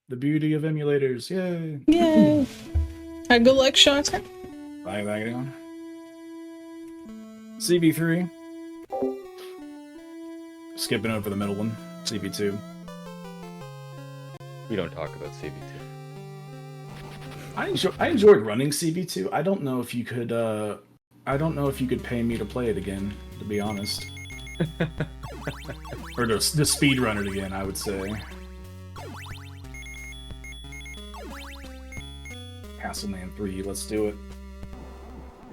The beauty of emulators. Yay. Yay. Good luck, Sean. Bye, bye. CB3. Skipping over the middle one. CB2. We don't talk about CB2. I enjoyed running CB2. I don't know if you could pay me to play it again, to be honest. Or to speedrun it again, I would say. Castlevania 3, let's do it.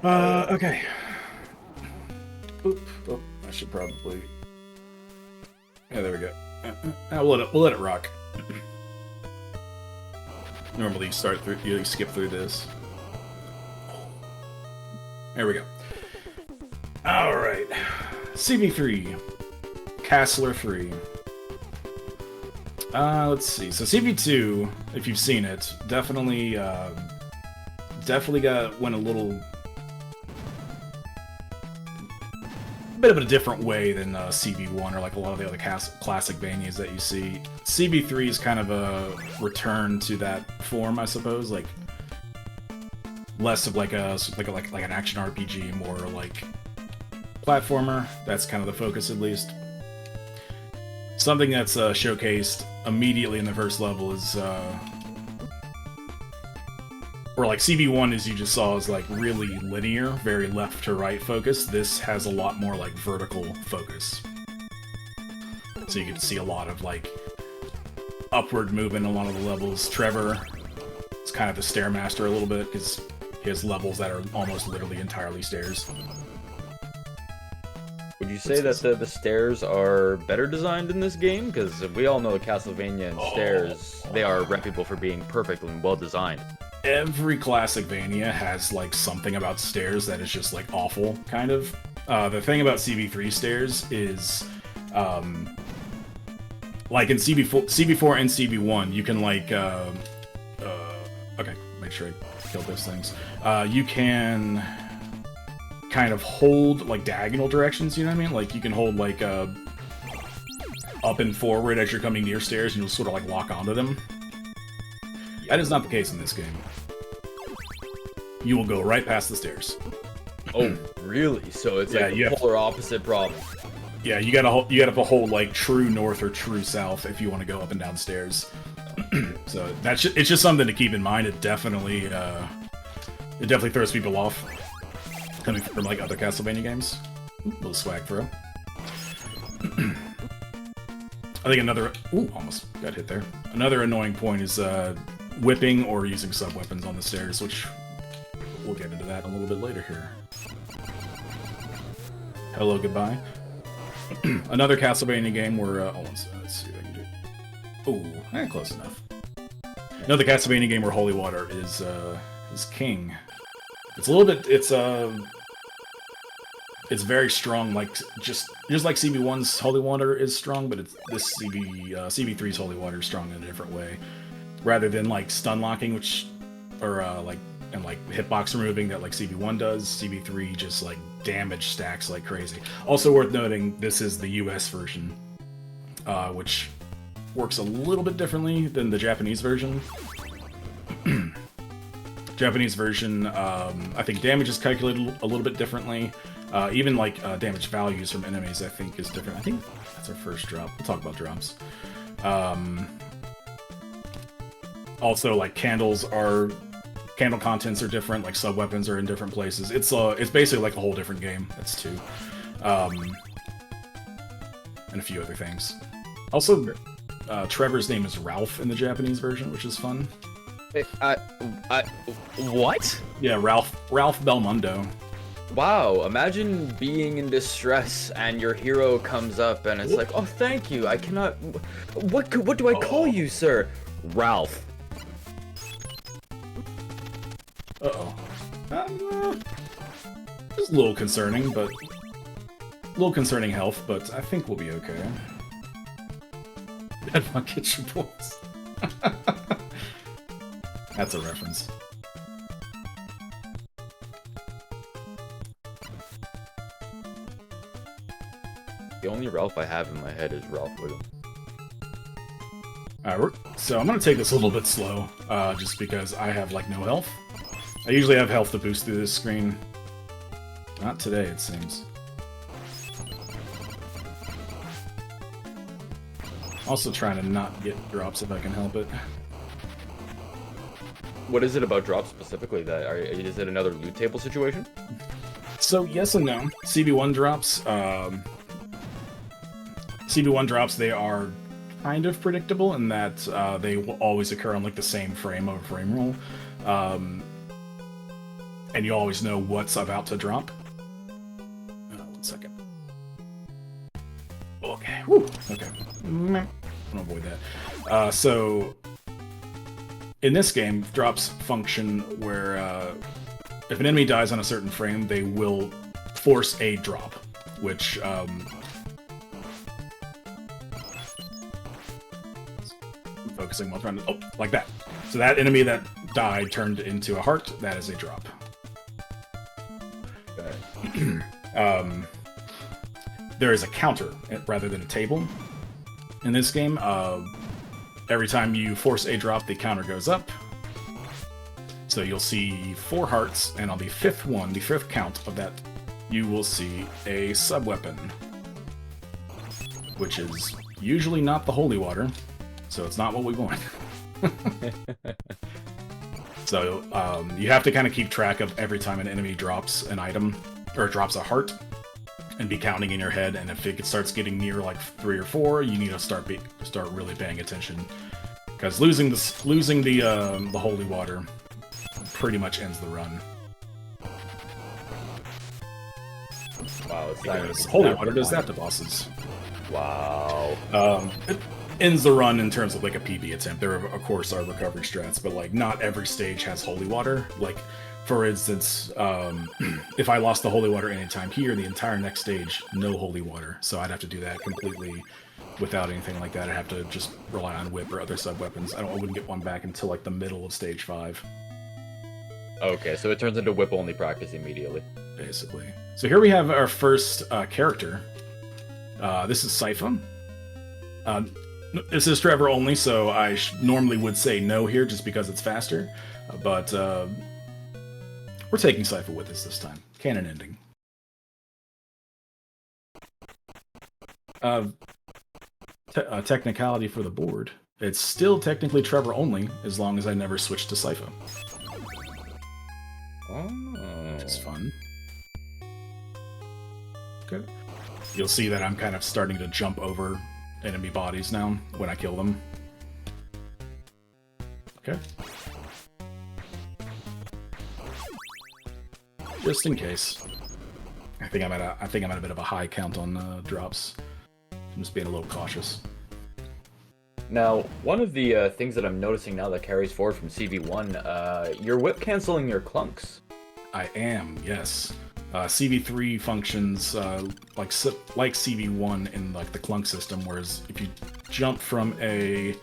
Okay. Oop, oh, I should probably... Yeah, there we go. We'll let it rock. Normally you skip through this. There we go. Alright. CB3. Castler 3. Let's see. So CB2, if you've seen it, definitely went a little bit of a different way than CB1 or like a lot of the other classic Vanias that you see. CB3 is kind of a return to that form, I suppose, like less of like an action RPG, more like platformer. That's kind of the focus, at least. Something that's showcased immediately in the first level is, or like CB1, as you just saw, is like really linear, very left to right focus. This has a lot more like vertical focus. So you can see a lot of like upward movement in a lot of the levels. Trevor is kind of the stairmaster a little bit, because he has levels that are almost literally entirely stairs. Would you say that the stairs are better designed in this game? Because we all know the Castlevania and stairs, they are reputable for being perfect and well designed. Every classic Vania has like something about stairs that is just like awful, kind of. The thing about CB3 stairs is, like in CB4 and CB1, you can like, okay, make sure I kill those things. You can kind of hold like diagonal directions, you know what I mean? Like you can hold like up and forward as you're coming near stairs, and you'll sort of like lock onto them. That is not the case in this game. You will go right past the stairs. Oh, really? So it's like a polar opposite problem. Yeah, you gotta hold like true north or true south if you want to go up and down stairs. So it's just something to keep in mind. It definitely throws people off coming from like other Castlevania games. Little swag throw. I think almost got hit there. Another annoying point is whipping or using sub-weapons on the stairs, which we'll get into that a little bit later here. Hello, goodbye. Another Castlevania game where, let's see what I can do. Ooh, close enough. Another Castlevania game where holy water is king. It's a little bit, it's very strong, like, just like CB1's holy water is strong, but CB3's holy water is strong in a different way. Rather than like stun locking, and hitbox removing that like CB1 does, CB3 just like damage stacks like crazy. Also worth noting, this is the US version, which works a little bit differently than the Japanese version. Japanese version, I think damage is calculated a little bit differently. Even like damage values from enemies, I think, is different. I think that's our first drop. We'll talk about drops. Also, like candle contents are different. Like sub weapons are in different places. It's basically like a whole different game. That's two, and a few other things. Also, Trevor's name is Ralph in the Japanese version, which is fun. What? Yeah, Ralph Belmondo. Wow, imagine being in distress and your hero comes up and it's like, oh, thank you, I cannot... What do I call you, sir? Ralph. Uh-oh. Just a little concerning, but... A little concerning health, but I think we'll be okay. Dead Fuck Kitchen Boys. That's a reference. The only Ralph I have in my head is Ralph Wiggum. So I'm gonna take this a little bit slow, just because I have like no health. I usually have health to boost through this screen. Not today, it seems. Also trying to not get drops if I can help it. What is it about drops specifically? Is it another loot table situation? So yes and no. CB1 drops. CB1 drops. They are kind of predictable in that they will always occur on like the same frame of a frame roll, and you always know what's about to drop. 1 second. Okay. Whew. Okay. I'm gonna avoid that. So in this game, drops function where if an enemy dies on a certain frame, they will force a drop, which focusing while trying to... Oh, like that. So that enemy that died turned into a heart. That is a drop. Okay. There is a counter rather than a table in this game. Every time you force a drop, the counter goes up. So you'll see 4 hearts, and on the 5th one, the 5th count of that, you will see a sub-weapon, which is usually not the holy water. So it's not what we want. So you have to kind of keep track of every time an enemy drops an item, or drops a heart, and be counting in your head. And if it starts getting near like 3 or 4, you need to start really paying attention, because losing the holy water pretty much ends the run. Wow, because holy water does that to bosses. Wow. It ends the run in terms of like a PB attempt. There, of course, are recovery strats, but like not every stage has holy water. Like, for instance, if I lost the holy water anytime here, the entire next stage, no holy water. So I'd have to do that completely without anything like that. I'd have to just rely on whip or other sub-weapons. I wouldn't get one back until like the middle of stage 5. Okay, so it turns into whip-only practice immediately. Basically. So here we have our first character. This is Sypha. This is Trevor only, so I normally would say no here just because it's faster. But we're taking Sypha with us this time. Canon ending. Technicality for the board. It's still technically Trevor only, as long as I never switch to Sypha. Oh. Which is fun. Okay. You'll see that I'm kind of starting to jump over enemy bodies now when I kill them. Okay. Just in case. I think I'm at a bit of a high count on drops. I'm just being a little cautious. Now, one of the things that I'm noticing now that carries forward from CV1, you're whip canceling your clunks. I am, yes. CV3 functions like CV1 in like the clunk system, whereas if you jump from a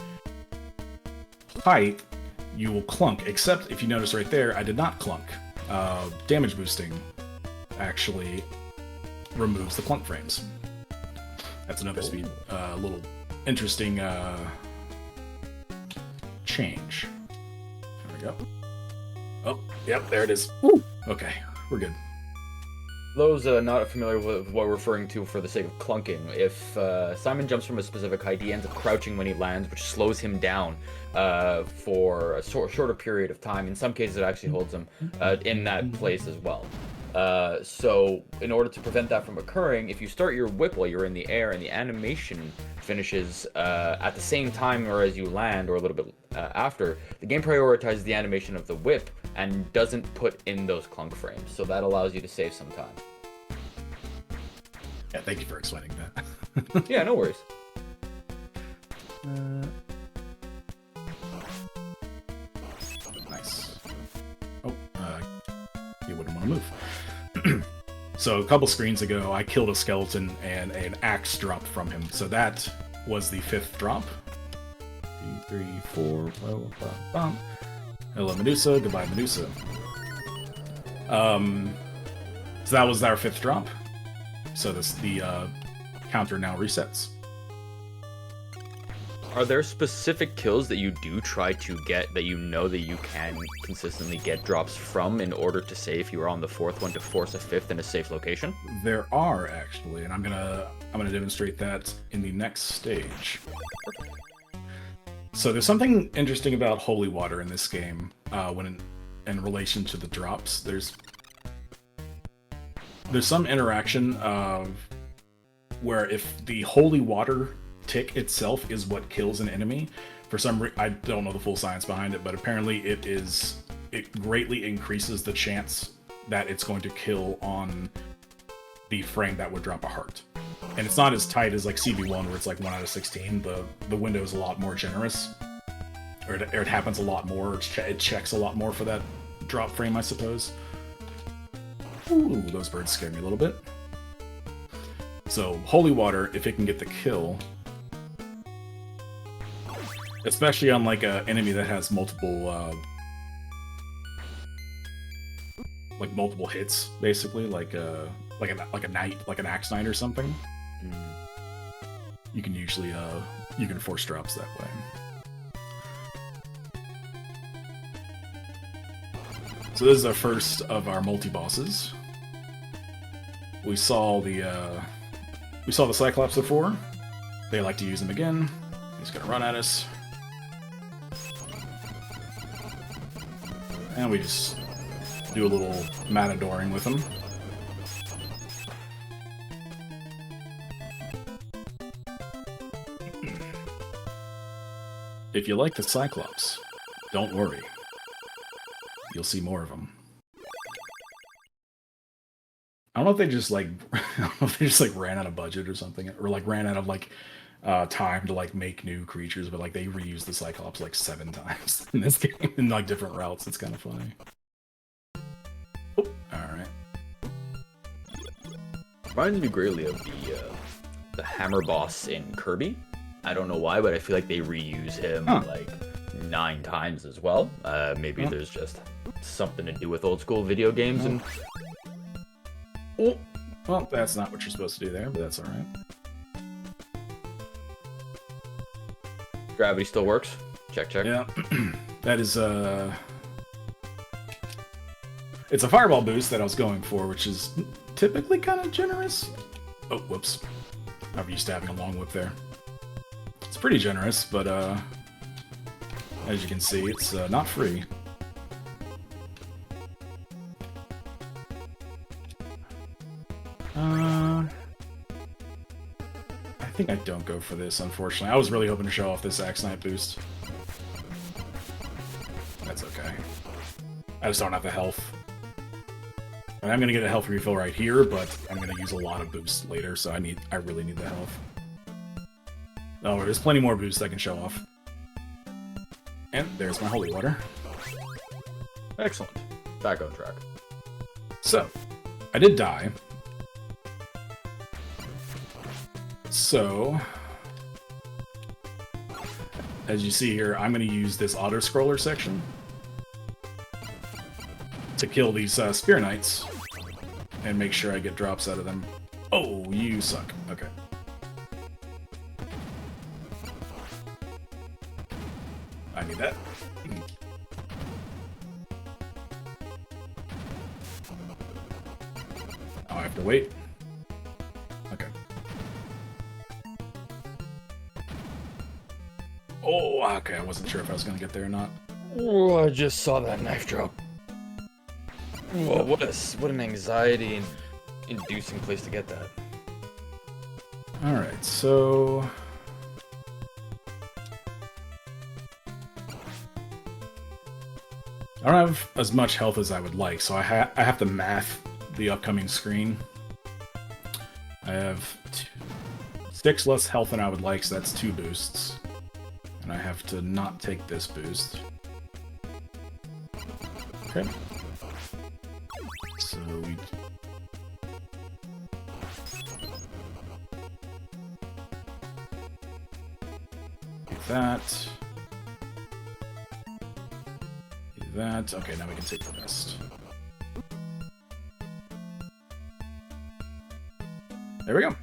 height, you will clunk. Except if you notice right there, I did not clunk. Damage boosting actually removes the clunk frames. That's another speed, little interesting change. There we go. Oh, yep, there it is. Woo! Okay, we're good. Those not familiar with what we're referring to for the sake of clunking, if Simon jumps from a specific height, he ends up crouching when he lands, which slows him down for a shorter period of time. In some cases, it actually holds him in that place as well. So in order to prevent that from occurring, if you start your whip while you're in the air and the animation finishes at the same time or as you land or a little bit after, the game prioritizes the animation of the whip and doesn't put in those clunk frames. So that allows you to save some time. Yeah, thank you for explaining that. Yeah, no worries. Nice. Oh, you wouldn't want to move. So a couple screens ago, I killed a skeleton and an axe dropped from him. So that was the 5th drop. 2, 3, 4. Hello, Medusa. Goodbye, Medusa. So that was our 5th drop. So the counter now resets. Are there specific kills that you do try to get that you know that you can consistently get drops from in order to say if you are on the 4th one to force a 5th in a safe location? There are actually, and I'm gonna demonstrate that in the next stage. So there's something interesting about holy water in this game when in relation to the drops. There's some interaction of where if the holy water tick itself is what kills an enemy, for some reason, I don't know the full science behind it, but apparently it greatly increases the chance that it's going to kill on the frame that would drop a heart. And it's not as tight as like CB1 where it's like 1 out of 16. The window is a lot more generous, or it happens a lot more. It checks a lot more for that drop frame, I suppose. Ooh, those birds scare me a little bit. So holy water, if it can get the kill, especially on like a enemy that has multiple multiple hits, basically, like a knight, like an axe knight or something. You can usually you can force drops that way. So this is our first of our multi-bosses. We saw the Cyclops before. They like to use them again. He's gonna run at us. And we just do a little matadoring with him. If you like the Cyclops, don't worry. You'll see more of them. I don't know if they just like ran out of budget or something, or like ran out of like time to like make new creatures, but like they reused the Cyclops like 7 times in this game in like different routes. It's kind of funny. Oh, all right. Reminds me greatly of the hammer boss in Kirby. I don't know why, but I feel like they reuse him like 9 times as well. Maybe there's just something to do with old school video games and. Oh, well, that's not what you're supposed to do there, but that's all right. Gravity still works. Check, check. Yeah, that is it's a fireball boost that I was going for, which is typically kind of generous. Oh, whoops! I'm used to having a long whip there. It's pretty generous, but as you can see, it's not free. I think I don't go for this, unfortunately. I was really hoping to show off this Axe Knight boost. That's okay. I just don't have the health. And I'm gonna get a health refill right here, but I'm gonna use a lot of boosts later, so I really need the health. Oh, there's plenty more boosts I can show off. And there's my holy water. Excellent. Back on track. So, I did die. So, as you see here, I'm going to use this auto-scroller section to kill these Spear Knights and make sure I get drops out of them. Oh, you suck. Okay. I need that. Oh, I have to wait. Okay. Oh, okay. I wasn't sure if I was going to get there or not. Oh, I just saw that knife drop. Whoa, what an anxiety-inducing place to get that. All right, so I don't have as much health as I would like, so I have to math the upcoming screen. I have 6 less health than I would like, so that's 2 boosts. And I have to not take this boost. Okay. So we... do that. Do that. Okay, now we can take the rest. There we go.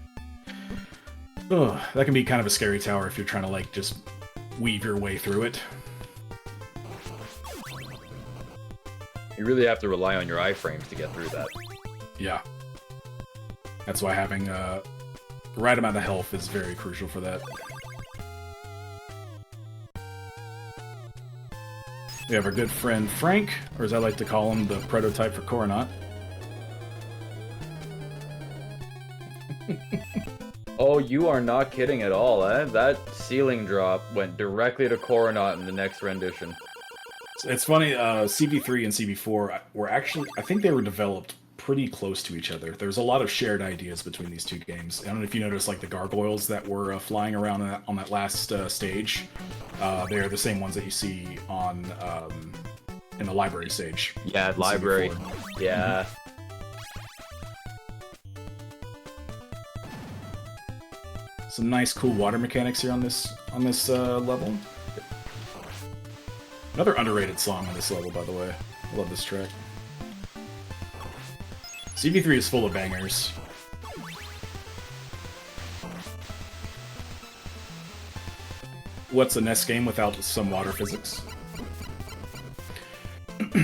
Oh, that can be kind of a scary tower if you're trying to, like, just weave your way through it. You really have to rely on your iframes to get through that. Yeah. That's why having the right amount of health is very crucial for that. We have our good friend Frank, or as I like to call him, the prototype for Coronat. Oh, you are not kidding at all, eh? That ceiling drop went directly to Coronat in the next rendition. It's funny, CB3 and CB4 were actually, I think they were developed pretty close to each other. There's a lot of shared ideas between these two games. I don't know if you noticed, like, the gargoyles that were flying around on that last stage. They're the same ones that you see on in the library stage. Yeah, library. CB4. Yeah. Some nice, cool water mechanics here on this level. Another underrated song on this level, by the way. I love this track. CB3 is full of bangers. What's a NES game without some water physics?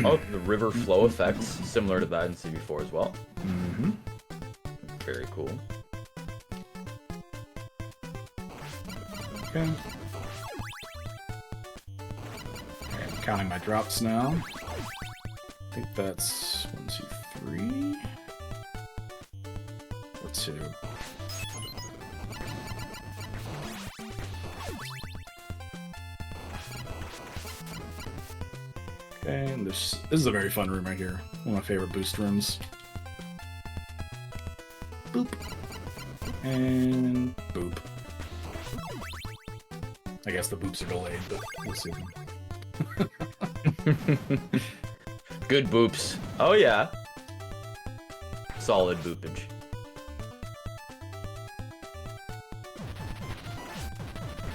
Oh, the river flow effects, similar to that in CB4 as well. Mm-hmm. Very cool. Okay. I'm counting my drops now. I think that's 1, 2, 3. Or 2. Okay, and this is a very fun room right here. One of my favorite boost rooms. Boop. And boop. I guess the boops are delayed, but we'll see. Good boops. Oh yeah. Solid boopage.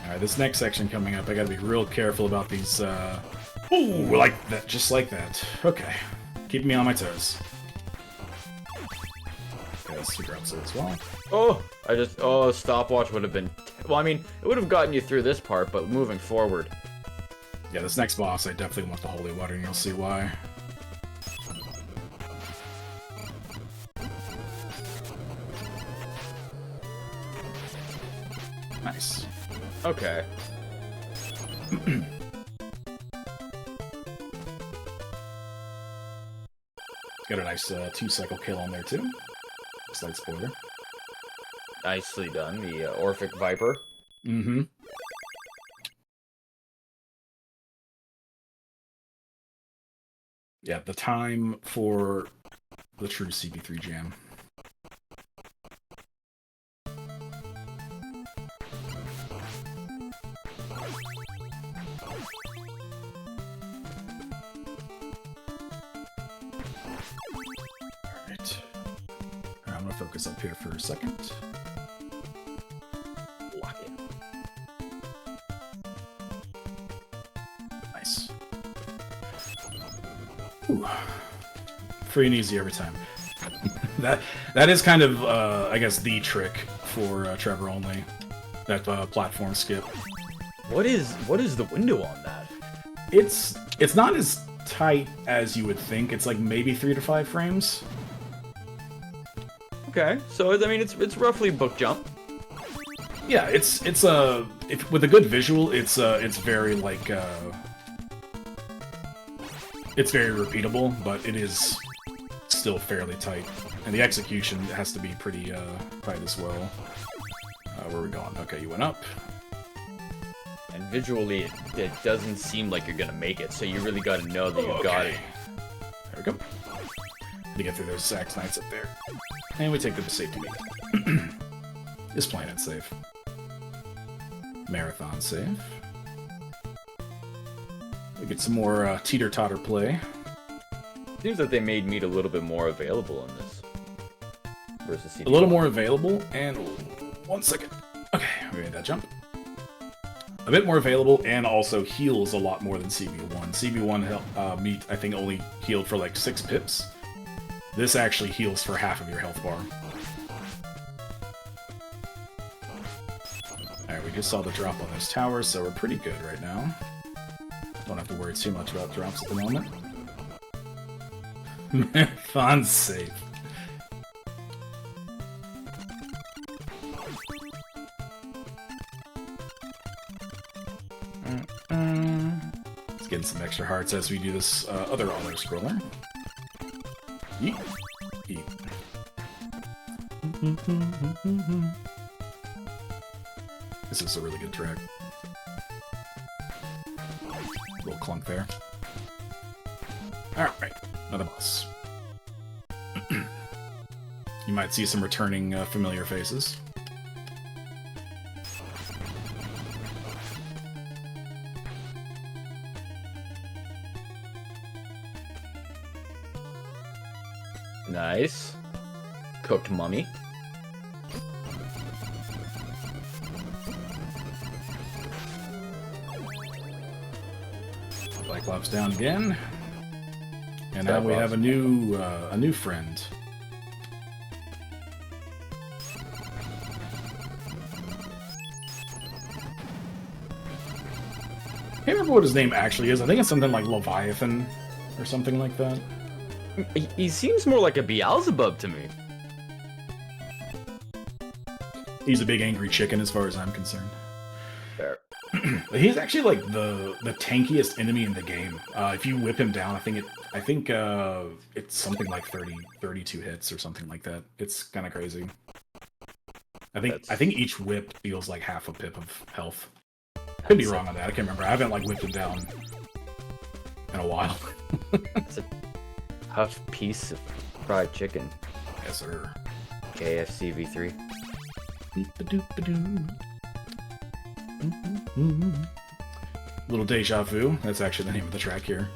Alright, this next section coming up, I gotta be real careful about these, Ooh, like that, just like that. Okay. Keeping me on my toes. Okay, that's 2 drops there as well. Oh, stopwatch would have been... Well, I mean, it would have gotten you through this part, but moving forward... Yeah, this next boss, I definitely want the holy water, and you'll see why. Nice. Okay. Got a nice 2-cycle kill on there, too. Slight spoiler. Nicely done, the Orphic Viper. Mm-hmm. Yeah, the time for the true CB3 jam. Alright. I'm gonna focus up here for a second. Lock in. Nice. Ooh. Free and easy every time. that is kind of, I guess, the trick for Trevor only. That platform skip. What is the window on that? It's not as tight as you would think. It's like maybe 3 to 5 frames. Okay, so I mean it's roughly book jump. Yeah, it's with a good visual, it's very like it's very repeatable, but it is still fairly tight, and the execution has to be pretty tight as well. Where are we going? Okay, you went up. And visually, it doesn't seem like you're gonna make it, so you really gotta know that you've got it. There we go. To get through those Sax Knights up there. And we take the safety meet. Just playing it safe. Marathon save. We get some more teeter-totter play. Seems that they made meat a little bit more available in this. Versus CD1. A little more available, and 1 second. Okay, we made that jump. A bit more available, and also heals a lot more than CB1. CB1 meat, I think, only healed for like 6 pips. This actually heals for half of your health bar. Alright, we we just saw the drop on those towers, so we're pretty good right now. Don't have to worry too much about drops at the moment. Marathon's safe. Let's get some extra hearts as we do this other auto-scroller. Yeet. Yeet. This is a really good track. Little clunk there. Alright, another boss. You might see some returning familiar faces. Nice. Cooked mummy. Cyclops down again. And now we have a new friend. I can't remember what his name actually is. I think it's something like Leviathan or something like that. He seems more like a Beelzebub to me. He's a big angry chicken as far as I'm concerned. Fair. He's actually like the tankiest enemy in the game. If you whip him down, I think it's something like 32 hits or something like that. It's kind of crazy. I think each whip deals like half a pip of health. Could be wrong on that. I can't remember. I haven't like whipped him down in a while. It's a tough piece of fried chicken. Yes, sir. KFC V3. Little deja vu. That's actually the name of the track here.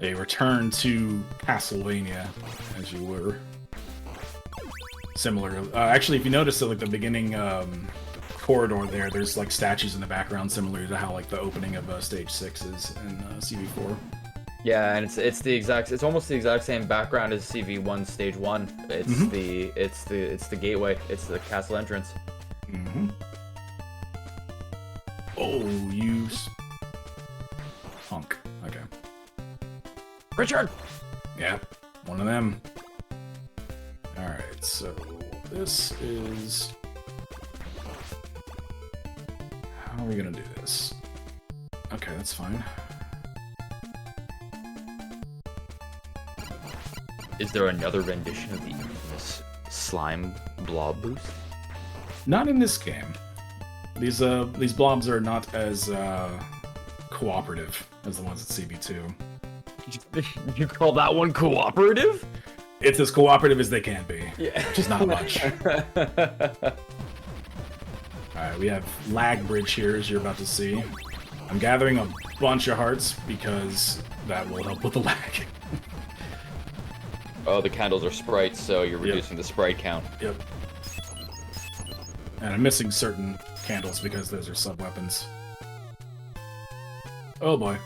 A return to Castlevania, as you were. Similar. Actually, if you notice at like the beginning corridor there's like statues in the background, similar to how like the opening of stage 6 is in CV4. Yeah, and it's almost the exact same background as CV1 stage 1. It's the gateway. It's the castle entrance. Mm-hmm. Oh, you punk. Okay. Richard. Yeah, one of them. All right, so this is. How are we gonna do this? Okay, that's fine. Is there another rendition of the infamous slime blob boost? Not in this game. These blobs are not as cooperative as the ones at CB2. You call that one cooperative? It's as cooperative as they can be. Yeah. Which is not much. Alright, we have lag bridge here, as you're about to see. I'm gathering a bunch of hearts because that will help with the lag. Oh, the candles are sprites, so you're reducing the sprite count. Yep. And I'm missing certain candles because those are sub-weapons. Oh boy.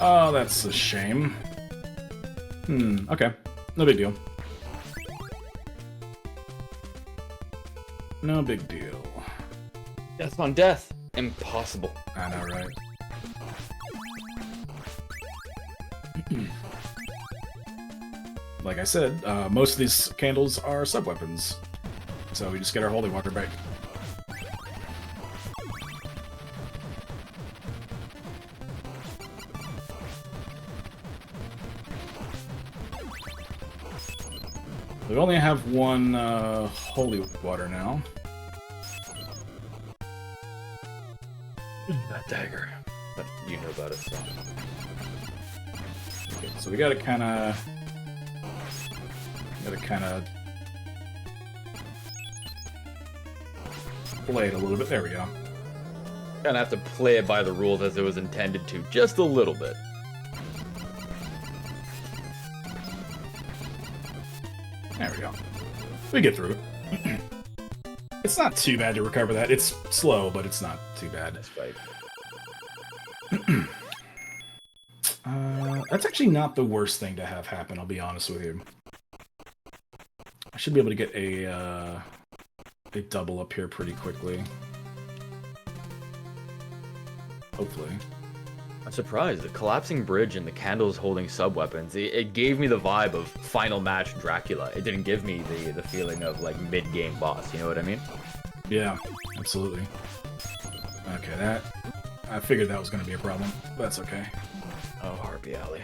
Oh, that's a shame. Okay. No big deal. No big deal. Death on death. Impossible. I know, right? Like I said, most of these candles are sub-weapons. So we just get our holy water back. We only have one holy water now. That dagger. But you know about it, so. Okay, so we gotta kinda play it a little bit. There we go. Gonna have to play it by the rules as it was intended to, just a little bit. There we go. We get through it. It's not too bad to recover that. It's slow, but it's not too bad. That's right. That's actually not the worst thing to have happen, I'll be honest with you. I should be able to get a double up here pretty quickly. Hopefully. I'm surprised. The collapsing bridge and the candles holding sub-weapons, it gave me the vibe of Final Match Dracula. It didn't give me the feeling of, like, mid-game boss, you know what I mean? Yeah, absolutely. Okay, I figured that was going to be a problem. That's okay. Oh, Harpy Alley.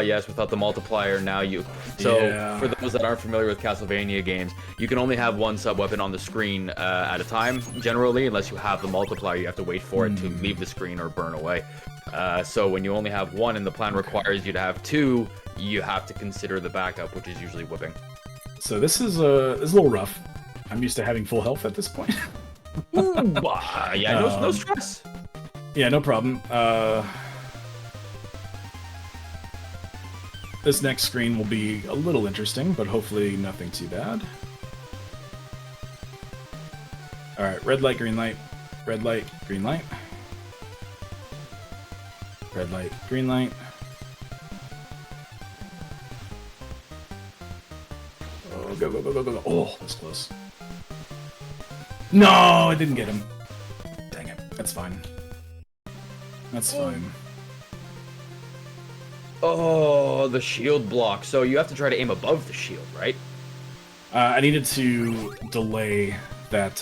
Yes, without the multiplier, now you... So, Yeah. for those that aren't familiar with Castlevania games, you can only have one sub-weapon on the screen at a time, generally, unless you have the multiplier. You have to wait for it to leave the screen or burn away. So when you only have one and the plan requires you to have two, you have to consider the backup, which is usually whipping. So this is a little rough. I'm used to having full health at this point. Yeah, no stress. Yeah, no problem. This next screen will be a little interesting, but hopefully nothing too bad. Alright, red light, green light. Red light, green light. Red light, green light. Oh, go, go, go, go, go, go. Oh, that's close. No, I didn't get him. Dang it. That's fine. That's fine. Oh, the shield block. So you have to try to aim above the shield, right? I needed to delay that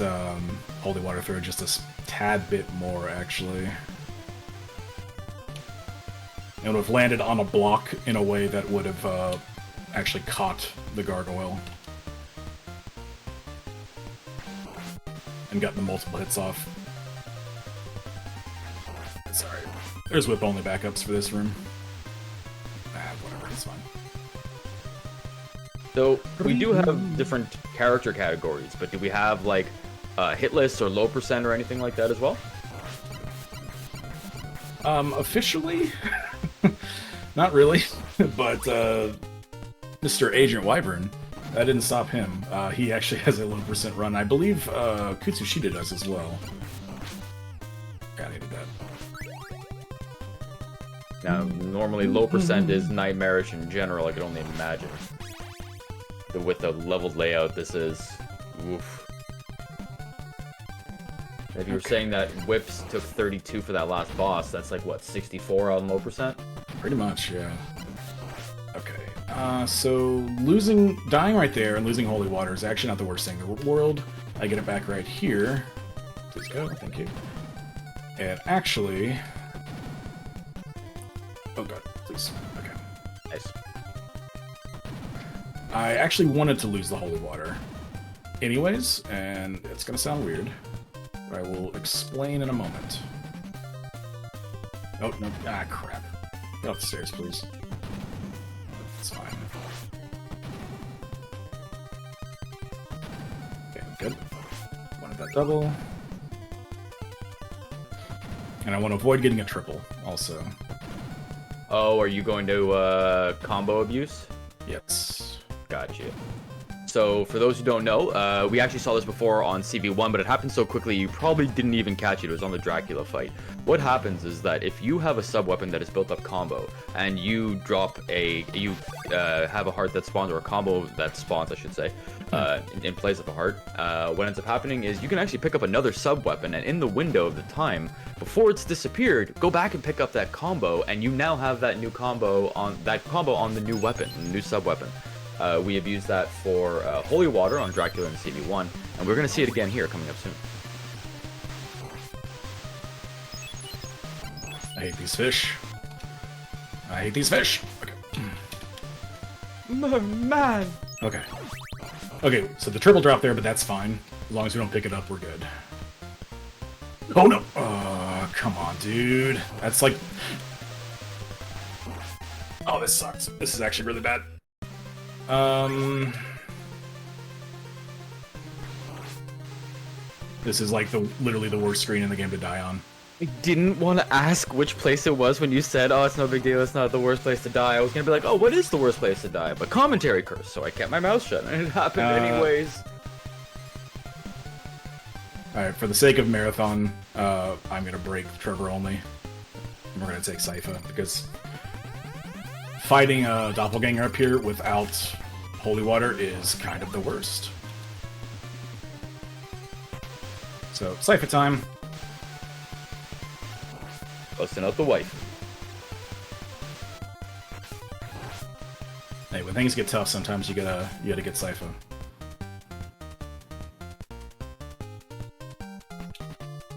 holy water throw just a tad bit more, actually. It would have landed on a block in a way that would have actually caught the gargoyle. And gotten the multiple hits off. Sorry. There's whip-only backups for this room. Whatever, it's fine. So, we do have different character categories, but do we have, like, hit lists or low percent or anything like that as well? Officially? Not really. But, Mr. Agent Wyvern, that didn't stop him. He actually has a low percent run. I believe, Kutsushita does as well. God, I hated that. Now, normally low percent is nightmarish in general, I can only imagine. With the leveled layout, this is... Oof. If you were saying that whips took 32 for that last boss, that's like, what, 64 on low percent? Pretty much, yeah. Okay, so dying right there and losing holy water is actually not the worst thing in the world. I get it back right here. Please go, thank you. And actually... Oh god, please. Okay. Nice. I actually wanted to lose the holy water anyways, and it's gonna sound weird, but I will explain in a moment. Oh, no. Ah, crap. Get off the stairs, please. It's fine. Okay, good. Wanted that double. And I want to avoid getting a triple, also. Oh, are you going to combo abuse? Yes. Gotcha. So, for those who don't know, we actually saw this before on CV1, but it happened so quickly you probably didn't even catch it. It was on the Dracula fight. What happens is that if you have a sub-weapon that is built up combo, and you drop have a heart that spawns, or a combo that spawns, I should say, in place of a heart, what ends up happening is you can actually pick up another sub-weapon, and in the window of the time, before it's disappeared, go back and pick up that combo, and you now have that new combo on the new weapon, the new sub-weapon. We have used that for Holy Water on Dracula and CV1, and we're going to see it again here coming up soon. I hate these fish. I hate these fish. Okay. Man! Okay. Okay, so the triple drop there, but that's fine. As long as we don't pick it up, we're good. Oh no! Oh, come on, dude. That's like... Oh, this sucks. This is actually really bad. This is like literally the worst screen in the game to die on. I didn't want to ask which place it was when you said, oh, it's no big deal, it's not the worst place to die. I was going to be like, oh, what is the worst place to die? But commentary curse, so I kept my mouth shut, and it happened anyways. Alright, for the sake of Marathon, I'm gonna break Trevor only. And we're gonna take Sypha, because fighting a doppelganger up here without holy water is kind of the worst. So, Sypha time. Busting out the wife. Hey, when things get tough, sometimes you gotta get Sypha.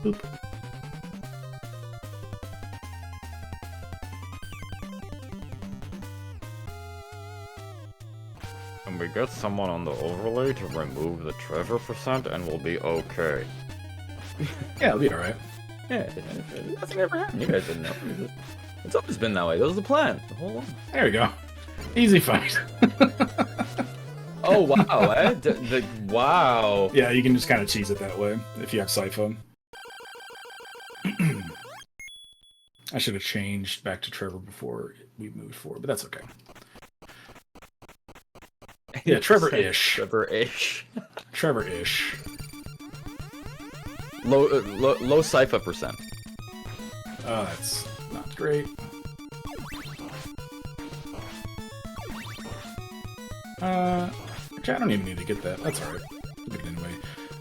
Boop. Can we get someone on the overlay to remove the Trevor percent and we'll be okay? Yeah, it'll be alright. Yeah, nothing ever happened. You guys didn't know. It's always been that way. That was the plan. The whole. There we go. Easy fight. Oh wow! Wow. Yeah, you can just kind of cheese it that way if you have Sypha. I should have changed back to Trevor before we moved forward, but that's okay. Yeah, Trevor-ish. Trevor-ish. Trevor-ish. Low Sypha percent. Oh, that's not great. Actually, I don't even need to get that. That's alright. We'll get it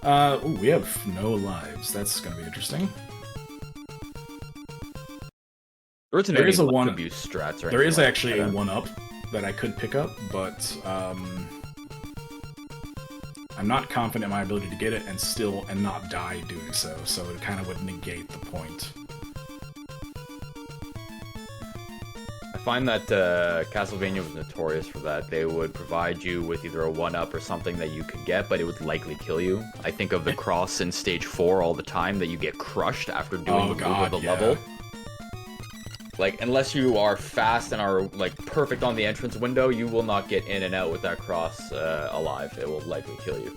anyway. Ooh, we have no lives. That's gonna be interesting. There is a one abuse strats. Or there is like actually that. a one-up that I could pick up, but I'm not confident in my ability to get it and not die doing so. So it kind of would negate the point. I find that Castlevania was notorious for that. They would provide you with either a 1-up or something that you could get, but it would likely kill you. I think of the cross in stage 4 all the time, that you get crushed after doing the move of the level. Like, unless you are fast and are, like, perfect on the entrance window, you will not get in and out with that cross alive. It will likely kill you.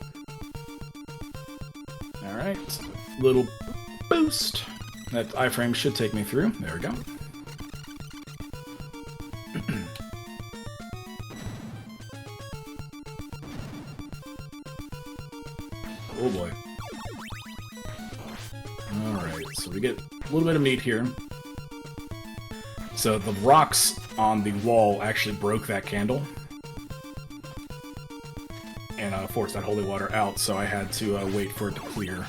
Alright. Little boost. That iframe should take me through. There we go. Oh boy. Alright, so we get a little bit of meat here. So the rocks on the wall actually broke that candle and forced that holy water out, so I had to wait for it to clear.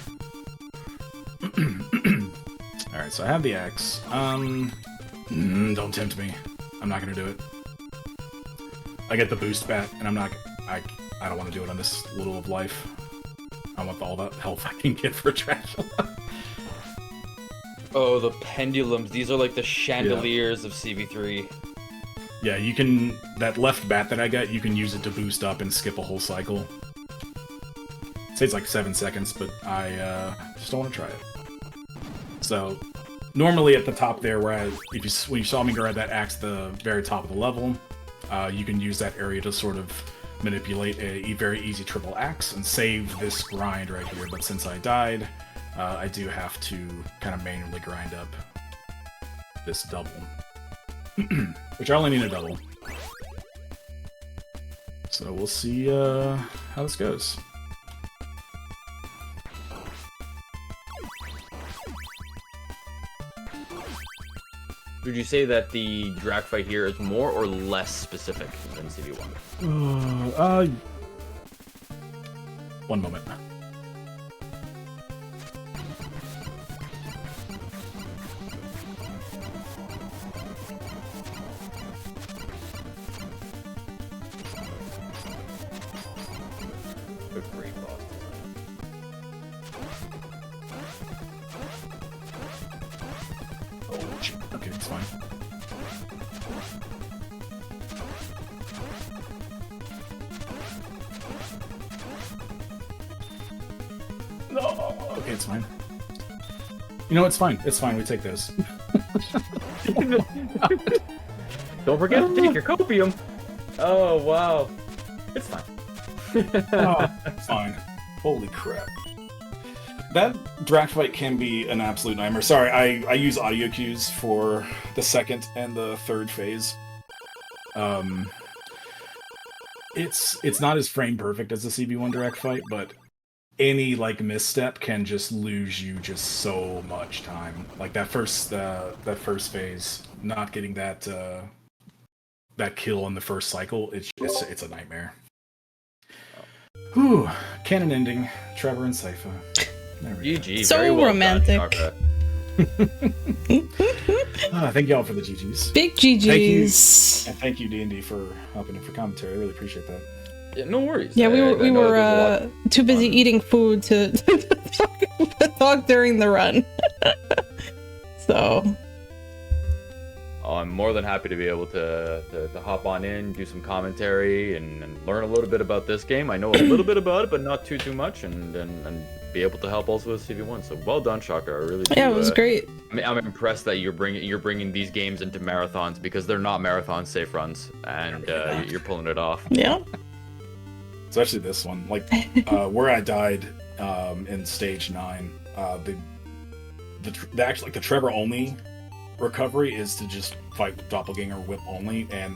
Alright, so I have the axe. Don't tempt me. I'm not gonna do it. I get the boost bat, and I don't want to do it on this little of life. I want all that health I can get for Dracula. Oh, the pendulums. These are like the chandeliers of CB3. Yeah, you can... That left bat that I got, you can use it to boost up and skip a whole cycle. It takes like 7 seconds, but I just don't want to try it. So, normally at the top there, where when you saw me grab that axe at the very top of the level, you can use that area to sort of manipulate a very easy triple axe and save this grind right here. But since I died, I do have to kind of manually grind up this double. Which I only need a double. So we'll see how this goes. Would you say that the drag fight here is more or less specific than CB1? One moment. A great boss design. Oh, shit. Okay, it's fine. No! Okay, it's fine. You know, it's fine. It's fine. We take those. Don't forget to take your copium! Oh, wow. It's fine. Oh, fine. Holy crap. That draft fight can be an absolute nightmare. Sorry, I use audio cues for the second and the third phase. It's not as frame perfect as the CB1 direct fight, but any like misstep can just lose you just so much time. Like that first phase, not getting that kill in the first cycle, it's a nightmare. Whew, canon ending, Trevor and Sypha. There we GG. So very well romantic. Done, Shaka. Thank y'all for the GGs. Big GGs. And thank you D&D for hopping in for commentary. I really appreciate that. Yeah, no worries. Yeah, we I know were there's a lot too busy fun. eating food to talk during the run. So. I'm more than happy to be able to hop on in, do some commentary, and learn a little bit about this game. I know a little bit about it, but not too much, and be able to help also with CV1. So well done, Shaka. I really do. Yeah, it was great. I'm impressed that you're bringing these games into marathons, because they're not marathon safe runs, and you're pulling it off. Yeah. Especially this one, like where I died in stage 9. The actually like the Trevor only recovery is to just fight doppelganger whip only, and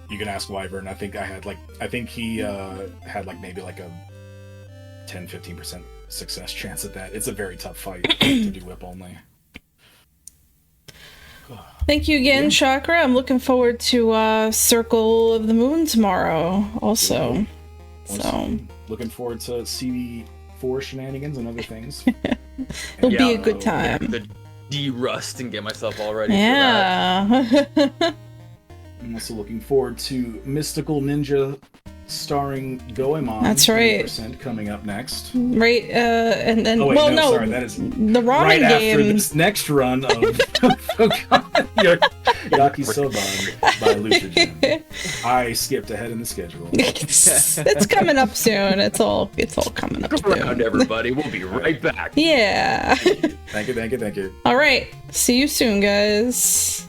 you can ask Wyvern. I think he had like maybe like a 10-15% success chance at that. It's a very tough fight to do whip only. Thank you again, Chakra. I'm looking forward to Circle of the Moon tomorrow also. So looking forward to CV4 shenanigans and other things. it'll be a good time. The de-rust and get myself all ready Yeah. for that. I'm also looking forward to Mystical Ninja starring Goemon. That's right. 80% coming up next. Right, and then Oh wait, well, no, sorry, that is the ramen right game. after this next run of Yakisoba by Luchagen. I skipped ahead in the schedule. It's coming up soon. It's all coming up Stick around, soon. everybody. We'll be right back. Yeah. Thank you. All right. See you soon, guys.